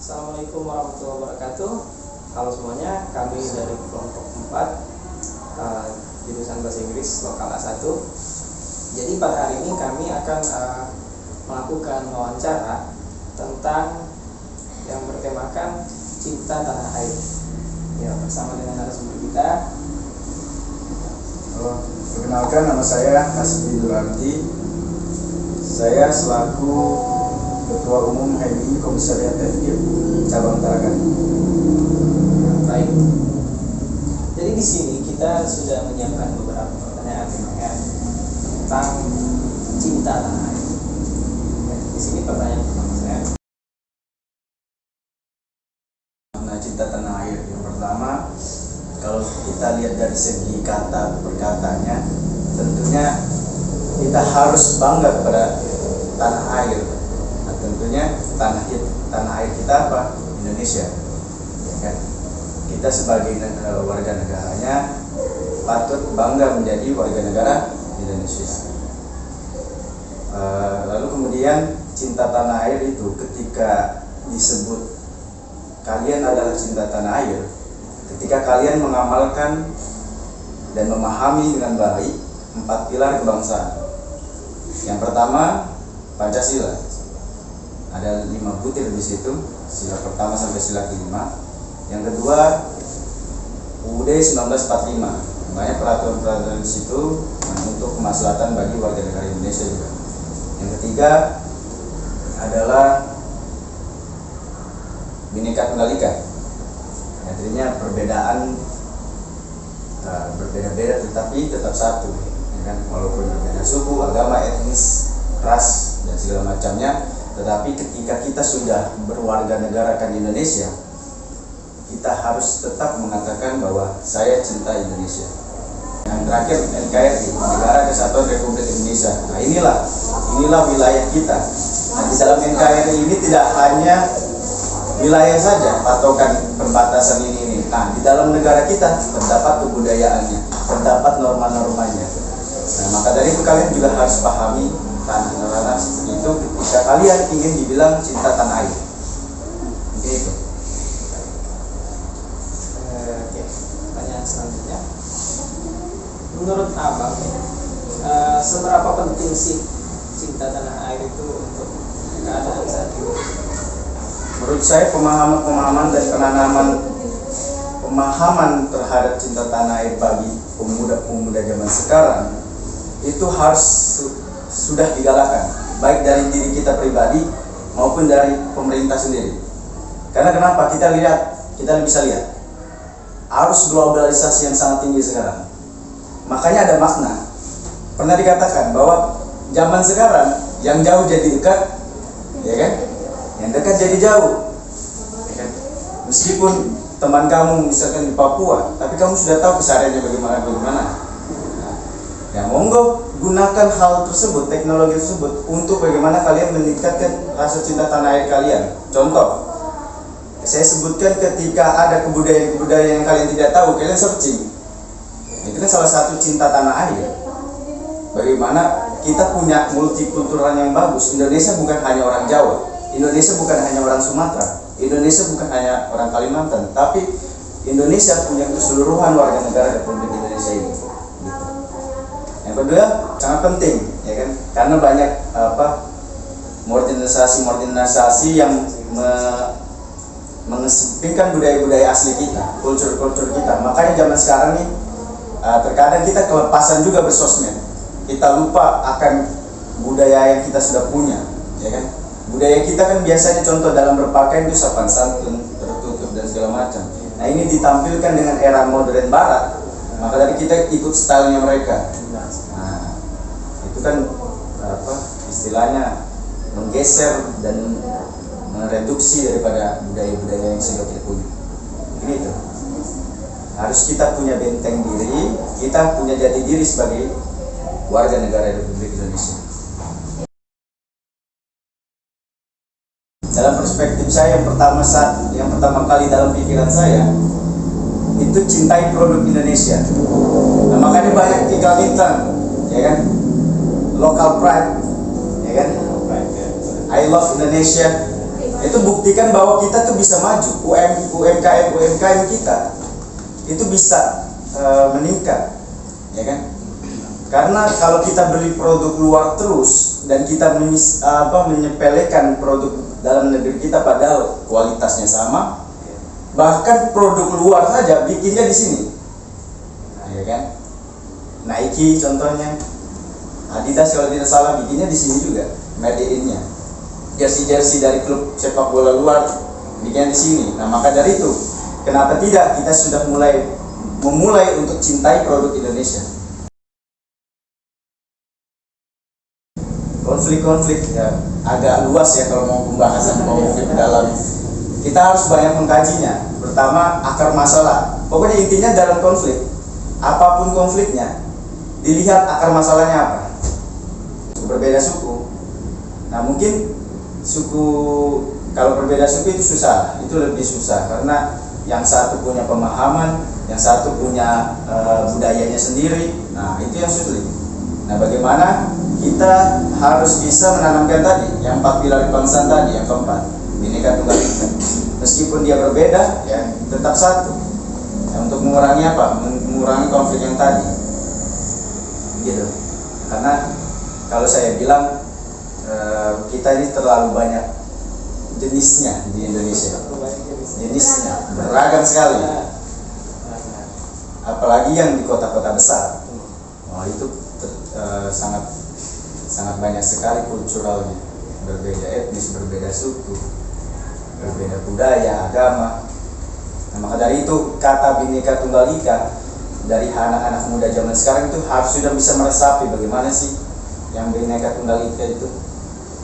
Assalamualaikum warahmatullahi wabarakatuh. Halo semuanya, kami dari kelompok 4 jurusan Bahasa Inggris Lokal A1. Jadi pada hari ini kami akan melakukan wawancara tentang yang bertemakan cinta tanah air. Ya, bersama dengan narasumber kita. Halo, perkenalkan nama saya Hasbi Duranti. Saya selaku Ketua Umum HMI Komisariat FIP Cabang Tarakan. Baik. Jadi di sini kita sudah menyiapkan beberapa pertanyaan tentang cinta tanah air. Di sini pertanyaan pertama saya. Nah, cinta tanah air yang pertama, kalau kita lihat dari segi kata perkataannya, tentunya kita harus bangga kepada tanah air. Nah, tentunya tanah air kita apa? Indonesia, ya kan? Kita sebagai warga negaranya patut bangga menjadi warga negara Indonesia. Lalu kemudian cinta tanah air itu ketika disebut kalian adalah cinta tanah air, ketika kalian mengamalkan dan memahami dengan baik 4 pilar kebangsaan. Yang pertama Pancasila, ada 5 butir di situ, sila pertama sampai sila kelima. Yang kedua UUD 1945, banyak peraturan-peraturan di situ untuk kemaslahatan bagi warga negara Indonesia juga. Yang ketiga adalah Bhinneka Tunggal Ika, artinya perbedaan berbeda-beda tetapi tetap satu, ya kan? Walaupun berbeda suku, agama, etnis, ras dan segala macamnya, tetapi ketika kita sudah berwarga negara kan Indonesia, kita harus tetap mengatakan bahwa saya cinta Indonesia. Yang terakhir NKRI, Negara Kesatuan Republik Indonesia. Nah, inilah wilayah kita. Nah, di dalam NKRI ini tidak hanya wilayah saja, patokan perbatasan ini. Nah, di dalam negara kita terdapat kebudayaannya, terdapat norma-normanya. Nah, maka dari itu kalian juga harus pahami tanah itu ketika kalian ingin dibilang cinta tanah air. Begitu. Oke, pertanyaan selanjutnya. Menurut Abang, seberapa penting sih cinta tanah air itu untuk keadaan saat ini? Menurut saya pemahaman dan penanaman pemahaman terhadap cinta tanah air bagi pemuda-pemuda zaman sekarang itu harus sudah digalakkan, baik dari diri kita pribadi maupun dari pemerintah sendiri. Karena kenapa? Kita bisa lihat arus globalisasi yang sangat tinggi sekarang. Makanya ada makna. Pernah dikatakan bahwa zaman sekarang yang jauh jadi dekat, ya kan? Yang dekat jadi jauh, ya kan? Meskipun teman kamu misalkan di Papua, tapi kamu sudah tahu kesehariannya bagaimana. Ya, monggo gunakan hal tersebut, teknologi tersebut untuk bagaimana kalian meningkatkan rasa cinta tanah air kalian. Contoh, saya sebutkan ketika ada kebudayaan yang kalian tidak tahu, kalian searching. Itu kan salah satu cinta tanah air. Bagaimana kita punya multikultural yang bagus. Indonesia bukan hanya orang Jawa, Indonesia bukan hanya orang Sumatera, Indonesia bukan hanya orang Kalimantan, tapi Indonesia punya keseluruhan warga negara Republik Indonesia ini. Gitu. Yang kedua sangat penting, ya kan? Karena banyak modernisasi yang mengesampingkan budaya-budaya asli kita, kultur kita. Makanya zaman sekarang nih terkadang kita kelepasan juga bersosmed. Kita lupa akan budaya yang kita sudah punya, ya kan? Budaya kita kan biasanya contoh dalam berpakaian itu sopan santun, tertutup dan segala macam. Nah, ini ditampilkan dengan era modern barat, maka dari kita ikut stylenya mereka. Nah, itu kan istilahnya menggeser dan mereduksi daripada budaya-budaya yang sudah kita punya. Ini tuh. Harus kita punya benteng diri, kita punya jati diri sebagai warga negara Republik Indonesia. Dalam perspektif saya yang pertama kali dalam pikiran saya itu cintai produk Indonesia. Nah, makanya banyak iklan, ya kan? Local pride, ya kan? I love Indonesia, Itu buktikan bahwa kita tuh bisa maju, UMKM kita itu bisa meningkat, ya kan? Karena kalau kita beli produk luar terus dan kita menyepelekan produk dalam negeri kita padahal kualitasnya sama, bahkan produk luar saja bikinnya di sini, ya kan? Nike contohnya, Adidas kalau tidak salah bikinnya di sini juga, made in-nya. Jersey dari klub sepak bola luar bikinnya di sini. Nah, maka dari itu, kenapa tidak kita sudah memulai untuk cintai produk Indonesia. Konflik-konflik ya agak luas ya kalau mau pembahasan konflik dalam. Kita harus banyak mengkajinya. Pertama, akar masalah. Pokoknya intinya dalam konflik, apapun konfliknya, dilihat akar masalahnya apa. Berbeda suku. Nah, mungkin kalau berbeda suku itu susah, itu lebih susah karena yang satu punya pemahaman, yang satu punya budayanya sendiri. Nah, itu yang sulit. Nah, bagaimana kita harus bisa menanamkan tadi yang 4 pilar kebangsaan tadi, yang keempat, Bhinneka Tunggal Ika. Meskipun dia berbeda, ya tetap satu. Ya, untuk mengurangi apa? Mengurangi konflik yang tadi. Gitu. Karena kalau saya bilang kita ini terlalu banyak jenisnya di Indonesia. Jenisnya beragam sekali. Apalagi yang di kota-kota besar. Wah, itu sangat banyak sekali kulturalnya. Berbeda etnis, berbeda suku, berbeda budaya, agama. Nah, maka dari itu kata Bhinneka Tunggal Ika dari anak-anak muda zaman sekarang itu harus sudah bisa meresapi bagaimana sih yang Bhinneka Tunggal Ika itu.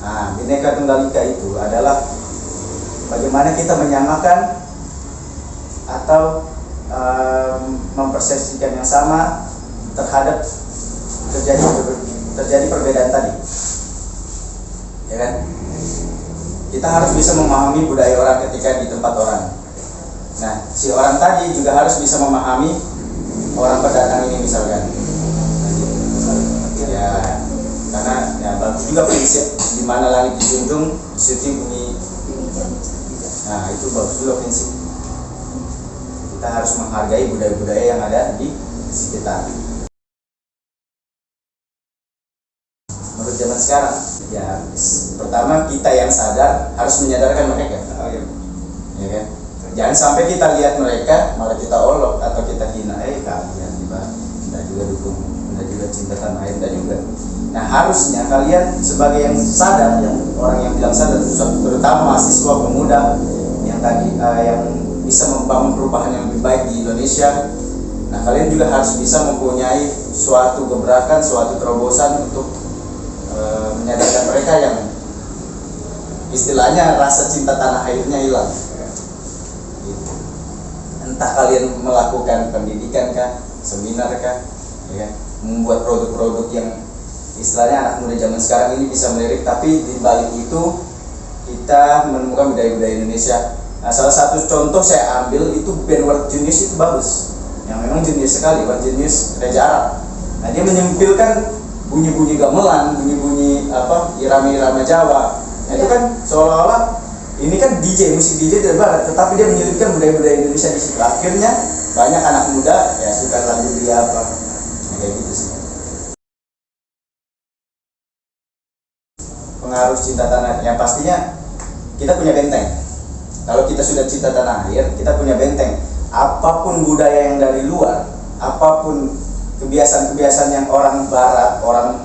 Nah, Bhinneka Tunggal Ika itu adalah bagaimana kita menyamakan atau mempersepsikan yang sama terhadap terjadi perbedaan tadi, ya kan? Kita harus bisa memahami budaya orang ketika di tempat orang. Nah, si orang tadi juga harus bisa memahami orang pendatang ini misalkan. Ya, karena ya bagus juga prinsip di mana langit dijunjung, di situ bunyi. Nah, itu bagus juga prinsip. Kita harus menghargai budaya-budaya yang ada di sekitar. Menurut zaman sekarang, ya pertama kita yang sadar harus menyadarkan mereka, ya kan? Jangan sampai kita lihat mereka malah kita olok atau kita hina, kalian kita juga dukung, kita juga cinta tanah air, kita juga. Nah, harusnya kalian sebagai yang sadar, yang orang yang bilang sadar, terutama mahasiswa pemuda yang tadi yang bisa membangun perubahan yang lebih baik di Indonesia. Nah, kalian juga harus bisa mempunyai suatu gebrakan, suatu terobosan untuk menyadarkan mereka yang istilahnya rasa cinta tanah airnya hilang. Gitu. Entah kalian melakukan pendidikan kah, seminar kah, ya, membuat produk-produk yang istilahnya anak muda zaman sekarang ini bisa melirik, tapi di balik itu kita menemukan budaya-budaya Indonesia. Nah, salah satu contoh saya ambil itu band World Genius itu bagus, yang memang jenius sekali, World Genius Raja Arab. Nah, dia menyempilkan bunyi-bunyi gamelan, bunyi-bunyi irama-irama Jawa. Nah, itu kan seolah-olah ini kan musik DJ dari barat, tetapi dia menyelipkan budaya-budaya Indonesia di situ. Akhirnya banyak anak muda ya suka lagu dia kayak gitu sih. Pengaruh cinta tanah, yang pastinya kita punya benteng. Kalau kita sudah cinta tanah air, kita punya benteng. Apapun budaya yang dari luar, apapun kebiasaan-kebiasaan yang orang barat, orang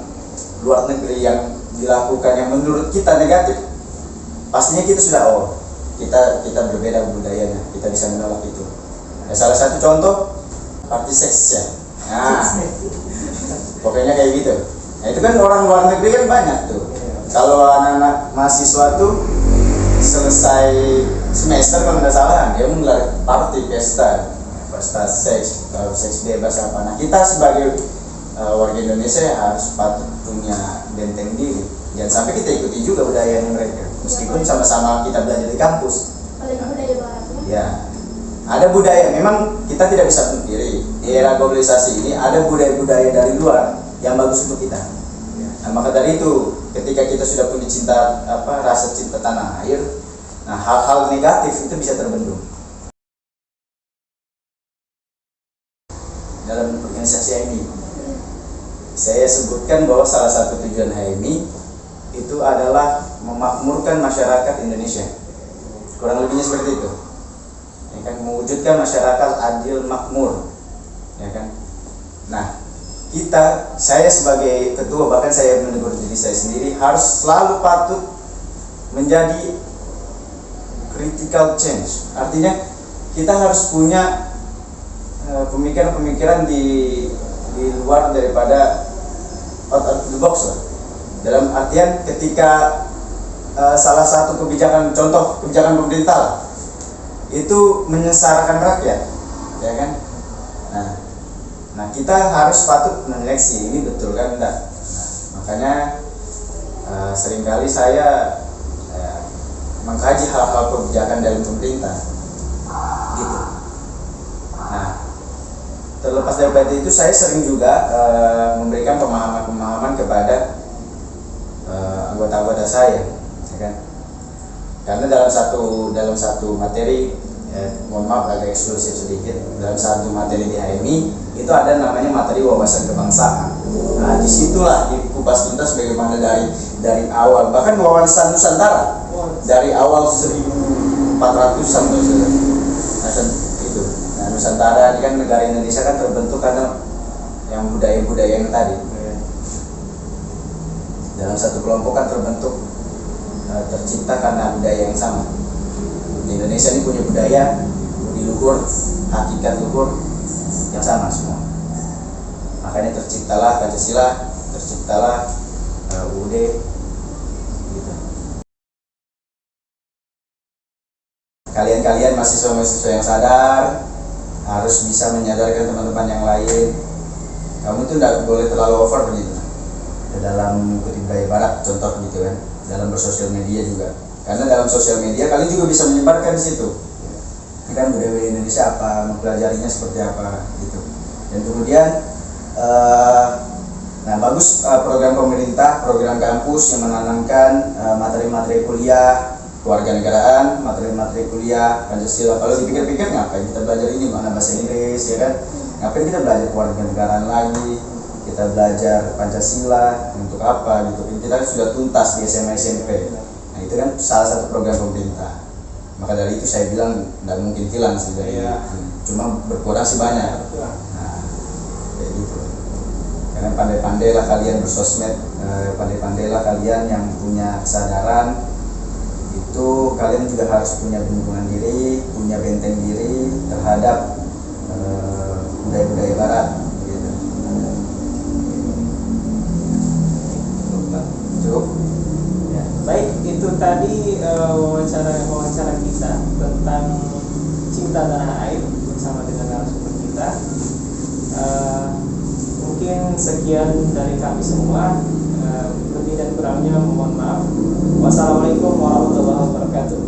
luar negeri yang dilakukan yang menurut kita negatif, pastinya kita sudah kita berbeda budayanya, kita bisa menolak itu. Nah, salah satu contoh party seks ya. Nah, pokoknya kayak gitu. Nah, itu kan orang luar negeri kan banyak tuh. Kalau anak-anak mahasiswa tuh selesai semester kalau tidak salah dia menggelar party pesta seks, seks bebas apa. Nah, kita sebagai warga Indonesia harus patut punya benteng diri. Jangan sampai kita ikuti juga budayanya mereka, meskipun sama-sama kita belajar di kampus. Budaya barat ya, ada budaya, memang kita tidak bisa pungkiri di era globalisasi ini ada budaya-budaya dari luar yang bagus untuk kita. Nah, maka dari itu ketika kita sudah punya rasa cinta tanah air, Nah, hal-hal negatif itu bisa terbendung. Dalam organisasi HMI, saya sebutkan bahwa salah satu tujuan HMI itu adalah memakmurkan masyarakat Indonesia. Kurang lebihnya seperti itu. Ya kan, mewujudkan masyarakat adil makmur. Ya kan? Nah, saya sebagai ketua, bahkan saya menegur diri saya sendiri, harus selalu patut menjadi critical change. Artinya kita harus punya pemikiran-pemikiran di luar daripada out of the box lah. Dalam artian ketika salah satu contoh kebijakan pemerintah itu menyengsarakan rakyat, ya kan? Nah, kita harus patut menyeleksi ini betul kan enggak. Nah, makanya seringkali saya mengkaji hal-hal kebijakan dalam pemerintah, gitu. Nah, terlepas dari itu, saya sering juga memberikan pemahaman kepada anggota-anggota saya, ya kan? Karena dalam satu materi, mohon maaf agak eksklusif sedikit, dalam satu materi di HMI itu ada namanya materi wawasan kebangsaan. Nah, disitulah dikupas tuntas bagaimana dari awal, bahkan wawasan Nusantara dari awal 1400 sampai itu. Nah, Nusantara ini kan, negara Indonesia kan terbentuk karena yang budaya-budaya yang tadi. Dalam satu kelompok kan terbentuk, tercipta karena budaya yang sama. Indonesia ini punya budaya, budi luhur, hakikat luhur yang sama semua. Makanya terciptalah Pancasila, terciptalah UUD, gitu. Kalian mahasiswa-mahasiswa yang sadar harus bisa menyadarkan teman-teman yang lain. Kamu itu tidak boleh terlalu over begitu dalam mengikuti budaya barat, contoh gitu kan, dalam bersosial media juga. Karena dalam sosial media kalian juga bisa menyebarkan di situ. Ini kan budaya Indonesia apa, mempelajarinya seperti apa gitu. Dan kemudian bagus program pemerintah, program kampus yang menanamkan materi-materi kuliah kewarganegaraan, materi-materi kuliah Pancasila. Kalau dipikir-pikir, ngapain kita belajar ini, mana bahasa Inggris, ya kan? Ngapain kita belajar kewarganegaraan lagi? Kita belajar Pancasila untuk apa gitu? Kita sudah tuntas di SMA SMP. Nah, itu kan salah satu program pemerintah. Maka dari itu saya bilang tidak mungkin hilang sih dari cuma berkurang sih banyak. Nah, kayak gitu. Karena pandai-pandailah kalian bersosmed, pandai-pandailah kalian yang punya kesadaran. Itu kalian juga harus punya perlindungan diri, punya benteng diri terhadap budaya-budaya barat gitu. Cukup. Ya, baik, itu tadi wawancara kita tentang cinta tanah air bersama dengan narasumber kita. Mungkin sekian dari kami semua. Lebih dan kurangnya mohon maaf. Wassalamualaikum warahmatullahi wabarakatuh.